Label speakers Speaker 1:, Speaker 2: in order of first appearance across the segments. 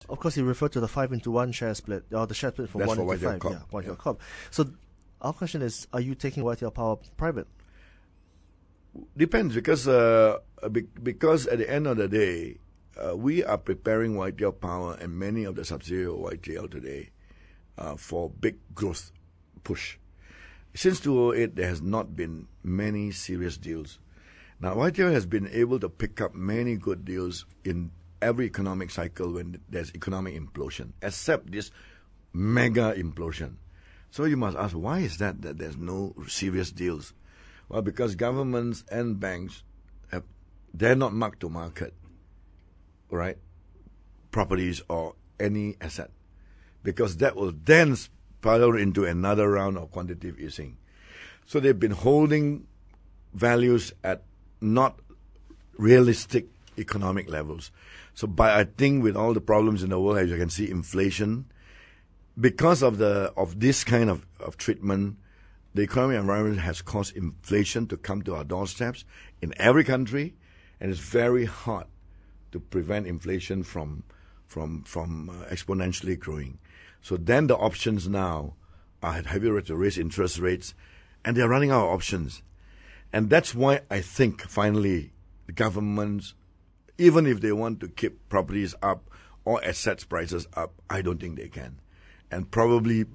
Speaker 1: Of course, you refer to the 5-into-1 share split, or the share split from
Speaker 2: That's
Speaker 1: 1
Speaker 2: for
Speaker 1: into 5.
Speaker 2: YTL Corp.
Speaker 1: Yeah, YTL Corp. So our question is, are you taking YTL Power private?
Speaker 2: Depends, because at the end of the day, we are preparing YTL Power and many of the subsidiaries of YTL today for big growth push. Since 2008, there has not been many serious deals. Now, YTL has been able to pick up many good deals in every economic cycle when there's economic implosion, except this mega implosion. So you must ask, why is that there's no serious deals? Well, because governments and banks dare not mark to market, right, properties or any asset, because that will then spiral into another round of quantitative easing. So they've been holding values at not realistic economic levels. So I think with all the problems in the world, as you can see, inflation, because of this kind of treatment, the economic environment has caused inflation to come to our doorsteps in every country, and it's very hard to prevent inflation from exponentially growing. So then the options now are, have you to raise interest rates, and they're running out of options. And that's why I think finally the governments, even if they want to keep properties up or assets prices up, I don't think they can. And probably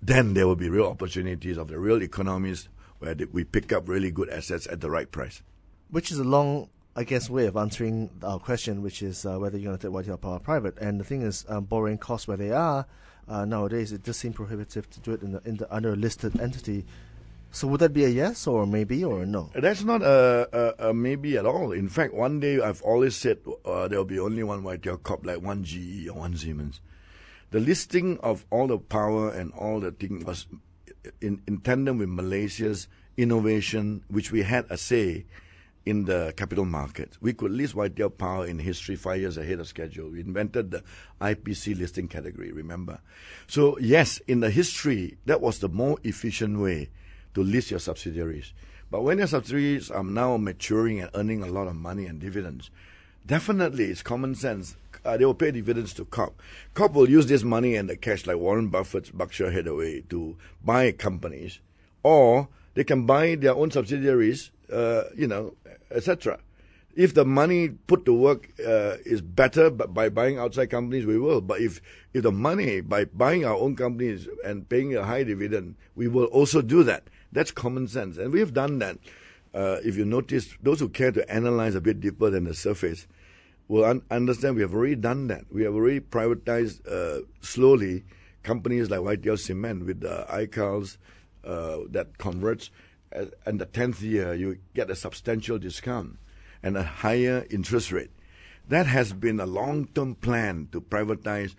Speaker 2: then there will be real opportunities of the real economies where we pick up really good assets at the right price.
Speaker 1: Which is a long, I guess, way of answering our question, which is whether you're going to take YTL Power private. And the thing is, borrowing costs where they are nowadays, it just seems prohibitive to do it under a listed entity. So would that be a yes or a maybe or a no?
Speaker 2: That's not a maybe at all. In fact, one day I've always said there will be only one YTL Corp, like one GE or one Siemens. The listing of all the power and all the thing was in tandem with Malaysia's innovation, which we had a say in the capital market. We could list YTL Power in history 5 years ahead of schedule. We invented the IPC listing category, remember? So yes, in the history, that was the more efficient way to list your subsidiaries. But when your subsidiaries are now maturing and earning a lot of money and dividends, definitely it's common sense. They will pay dividends to Corp. Corp will use this money and the cash, like Warren Buffett's Berkshire Hathaway, to buy companies, or they can buy their own subsidiaries, etc. If the money put to work is better by buying outside companies, we will. But if the money by buying our own companies and paying a high dividend, we will also do that. That's common sense, and we have done that. If you notice, those who care to analyze a bit deeper than the surface will understand we have already done that. We have already privatized slowly companies like YTL Cement with the ICALs that converts. And the 10th year, you get a substantial discount and a higher interest rate. That has been a long-term plan to privatize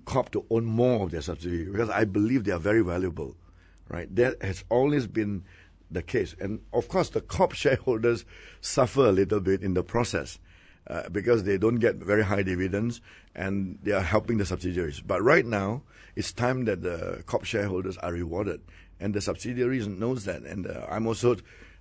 Speaker 2: Corp to own more of their subsidiaries, because I believe they are very valuable, right? That has always been the case. And of course, the Corp shareholders suffer a little bit in the process because they don't get very high dividends and they are helping the subsidiaries. But right now, it's time that the Corp shareholders are rewarded. And the subsidiaries knows that. And I'm also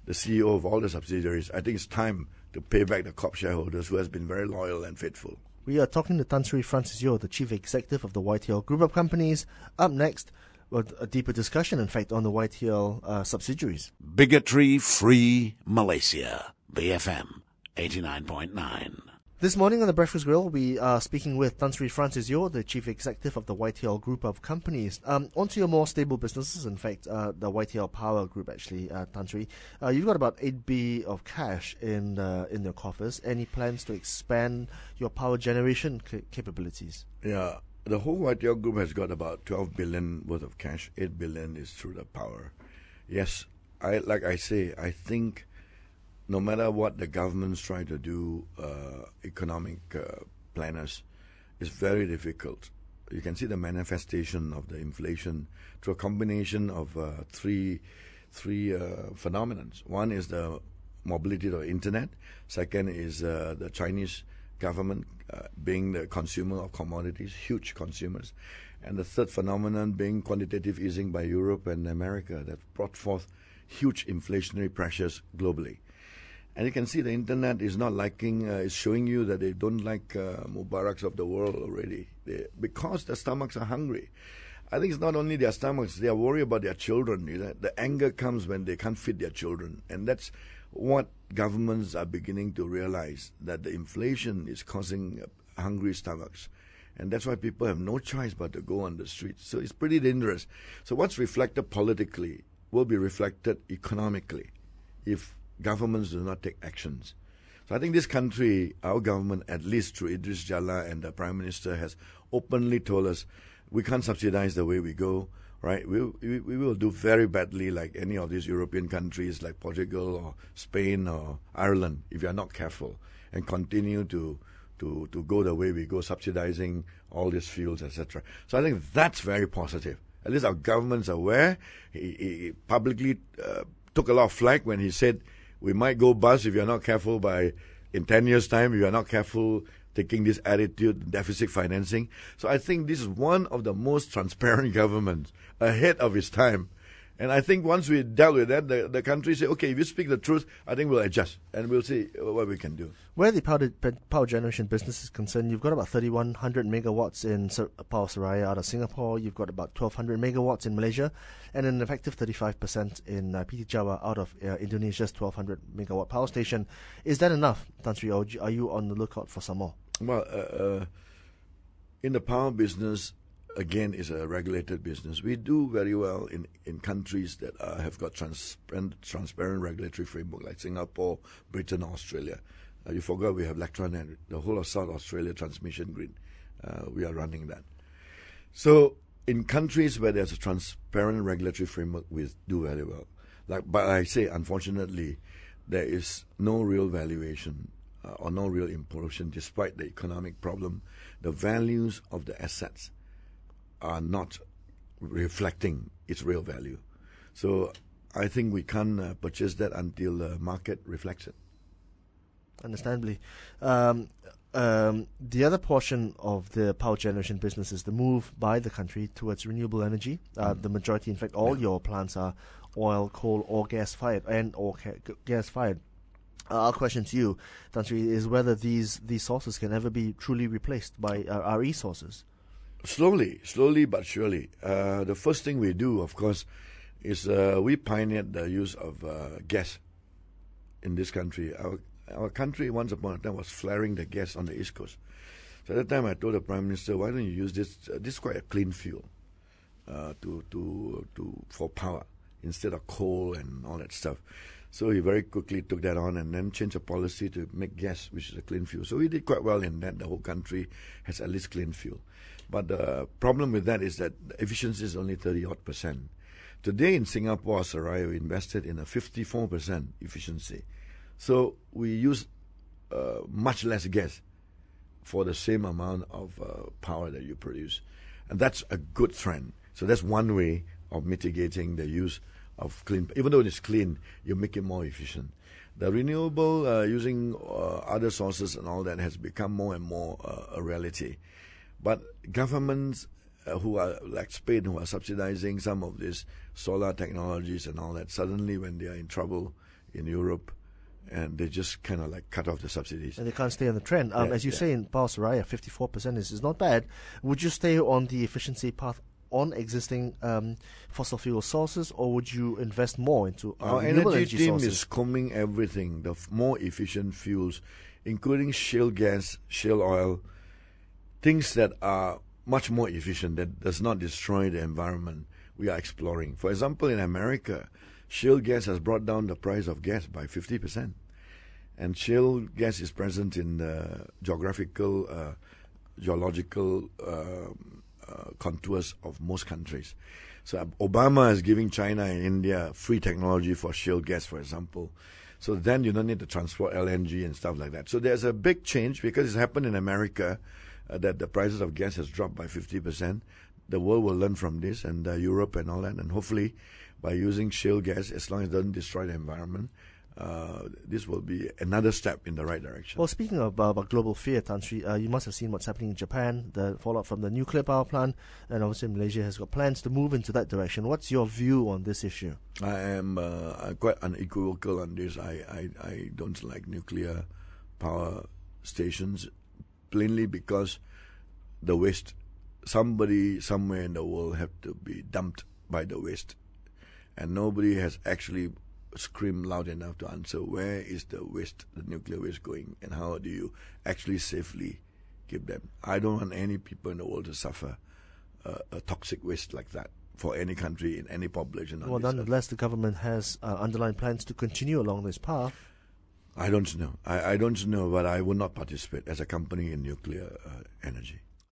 Speaker 2: the CEO of all the subsidiaries. I think it's time to pay back the Corp shareholders who has been very loyal and faithful.
Speaker 1: We are talking to Tan Sri Francis Yeoh, the Chief Executive of the YTL Group of Companies. Up next, a deeper discussion, in fact, on the YTL subsidiaries.
Speaker 3: Bigotry-free Malaysia. BFM 89.9.
Speaker 1: This morning on the Breakfast Grill, we are speaking with Tan Sri Francis Yeoh, the Chief Executive of the YTL Group of Companies. Onto your more stable businesses, in fact, the YTL Power Group, actually, Tan Sri. You've got about 8 billion of cash in your coffers. Any plans to expand your power generation capabilities?
Speaker 2: Yeah, the whole YTL Group has got about 12 billion worth of cash. 8 billion is through the power. Yes, I think no matter what the governments try to do, economic planners, it's very difficult. You can see the manifestation of the inflation through a combination of three phenomena. One is the mobility of the internet. Second is the Chinese government being the consumer of commodities, huge consumers. And the third phenomenon being quantitative easing by Europe and America that brought forth huge inflationary pressures globally. And you can see the internet is not liking, is showing you that they don't like Mubaraks of the world already. Because their stomachs are hungry. I think it's not only their stomachs, they are worried about their children. The anger comes when they can't feed their children. And that's what governments are beginning to realize, that the inflation is causing hungry stomachs. And that's why people have no choice but to go on the streets. So it's pretty dangerous. So what's reflected politically will be reflected economically if governments do not take actions. So I think this country, our government, at least through Idris Jalla and the Prime Minister, has openly told us we can't subsidize the way we go, right? We will do very badly like any of these European countries like Portugal or Spain or Ireland if you are not careful and continue to go the way we go, subsidizing all these fuels, etc. So I think that's very positive. At least our government's aware. He publicly took a lot of flack when he said we might go bust if you're not careful in 10 years' time, if you're not careful taking this attitude, deficit financing. So I think this is one of the most transparent governments ahead of its time. And I think once we dealt with that, the country say, okay, if you speak the truth, I think we'll adjust and we'll see what we can do.
Speaker 1: Where the power generation business is concerned, you've got about 3,100 megawatts in Power Seraya out of Singapore. You've got about 1,200 megawatts in Malaysia, and an effective 35% in PT Java out of Indonesia's 1,200 megawatt power station. Is that enough, Tan Sri, or are you on the lookout for some more?
Speaker 2: Well, in the power business, again, is a regulated business. We do very well in countries that have got transparent regulatory framework like Singapore, Britain, Australia. You forgot we have Lectranet, the whole of South Australia transmission grid. We are running that. So in countries where there's a transparent regulatory framework, we do very well. But I say, unfortunately, there is no real valuation or no real implosion despite the economic problem. The values of the assets are not reflecting its real value. So I think we can't purchase that until the market reflects it.
Speaker 1: Understandably. The other portion of the power generation business is the move by the country towards renewable energy. The majority, in fact, all your plants are oil, coal, or gas-fired, gas-fired. Our question to you, Tan Sri, is whether these sources can ever be truly replaced by RE sources.
Speaker 2: Slowly but surely. The first thing we do, of course, is we pioneered the use of gas in this country. Our country, once upon a time, was flaring the gas on the East Coast. So at that time, I told the Prime Minister, why don't you use this? This is quite a clean fuel for power instead of coal and all that stuff. So he very quickly took that on and then changed the policy to make gas, which is a clean fuel. So we did quite well in that. The whole country has at least clean fuel. But the problem with that is that the efficiency is only 30-odd%. Today in Singapore, Seraya, we invested in a 54% efficiency. So we use much less gas for the same amount of power that you produce. And that's a good trend. So that's one way of mitigating the use of clean. Even though it's clean, you make it more efficient. The renewable, using other sources and all that has become more and more a reality. But governments who are like Spain, who are subsidizing some of these solar technologies and all that, suddenly when they are in trouble in Europe, and they just kind of like cut off the subsidies.
Speaker 1: And they can't stay on the trend. As you say in Power Seraya, 54% is not bad. Would you stay on the efficiency path on existing fossil fuel sources, or would you invest more into
Speaker 2: our
Speaker 1: energy
Speaker 2: team
Speaker 1: sources?
Speaker 2: Is combing everything, the more efficient fuels, including shale gas, shale oil, things that are much more efficient, that does not destroy the environment. We are exploring. For example, in America, shale gas has brought down the price of gas by 50%. And shale gas is present in the geological contours of most countries. So Obama is giving China and India free technology for shale gas, for example. So then you don't need to transport LNG and stuff like that. So there's a big change because it's happened in America that the prices of gas has dropped by 50%. The world will learn from this, and Europe and all that. And hopefully by using shale gas, as long as it doesn't destroy the environment, this will be another step in the right direction.
Speaker 1: Well, speaking of global fear, Tan Sri, you must have seen what's happening in Japan, the fallout from the nuclear power plant, and obviously Malaysia has got plans to move into that direction. What's your view on this issue?
Speaker 2: I am quite unequivocal on this. I don't like nuclear power stations, plainly because the waste, somebody somewhere in the world have to be dumped by the waste, and nobody has actually screamed loud enough to answer where is the waste, the nuclear waste going, and how do you actually safely keep them. I don't want any people in the world to suffer a toxic waste like that for any country in any population.
Speaker 1: Well, nonetheless, the government has underlined plans to continue along this path.
Speaker 2: I don't know. I don't know, but I will not participate as a company in nuclear energy.